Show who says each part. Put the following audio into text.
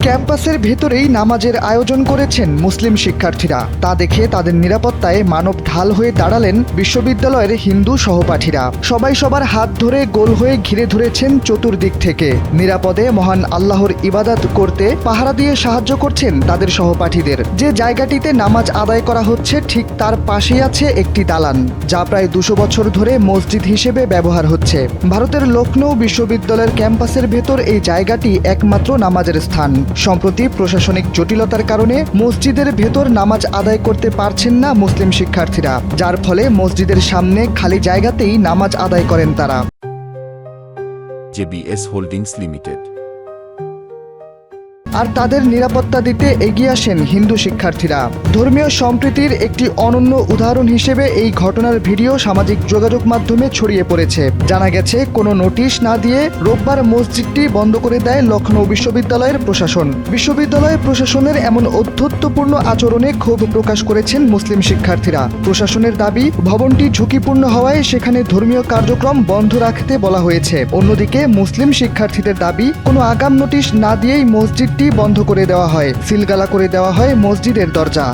Speaker 1: ক্যাম্পাসের ভেতরেই নামাজের আয়োজন করেছেন মুসলিম শিক্ষার্থীরা। তা দেখে তাদের নিরাপত্তায় মানব ঢাল হয়ে দাঁড়ালেন বিশ্ববিদ্যালয়ের হিন্দু সহপাঠীরা। সবাই সবার হাত ধরে গোল হয়ে ঘিরে ধরেছেন চতুর্দিক থেকে। নিরাপদে মহান আল্লাহর ইবাদত করতে পাহারা দিয়ে সাহায্য করছেন তাদের সহপাঠীদের। যে জায়গাটিতে নামাজ আদায় করা হচ্ছে ঠিক তার পাশেই আছে একটি দালান, যা প্রায় 200 বছর ধরে মসজিদ হিসেবে ব্যবহার হচ্ছে। ভারতের লখনৌ বিশ্ববিদ্যালয়ের ক্যাম্পাসের ভেতর এই জায়গাটি একমাত্র নামাজের স্থান। সম্প্রতি প্রশাসনিক জটিলতার কারণে মসজিদের ভেতর নামাজ আদায় করতে পারছেন না মুসলিম শিক্ষার্থীরা, যার ফলে মসজিদের সামনে খালি জায়গাতেই নামাজ আদায় করেন তারা।
Speaker 2: JBS holdings limited.
Speaker 1: আর তাদের নিরাপত্তা দিতে এগিয়ে আসেন হিন্দু শিক্ষার্থীরা। ধর্মীয় সম্প্রীতির একটি অনন্য উদাহরণ হিসেবে এই ঘটনার ভিডিও সামাজিক যোগাযোগ মাধ্যমে ছড়িয়ে পড়েছে। জানা গেছে, কোনো নোটিশ না দিয়ে রোববার মসজিদটি বন্ধ করে দেয় লখনৌ বিশ্ববিদ্যালয়ের প্রশাসন। বিশ্ববিদ্যালয় প্রশাসনের এমন ঔদ্ধত্যপূর্ণ আচরণে ক্ষোভ প্রকাশ করেছেন মুসলিম শিক্ষার্থীরা। প্রশাসনের দাবি, ভবনটি ঝুঁকিপূর্ণ হওয়ায় সেখানে ধর্মীয় কার্যক্রম বন্ধ রাখতে বলা হয়েছে। অন্যদিকে মুসলিম শিক্ষার্থীদের দাবি, কোনো আগাম নোটিশ না দিয়েই মসজিদটি বন্ধ করে দেওয়া হয়, সিলগালা করে দেওয়া হয় মসজিদের দরজা।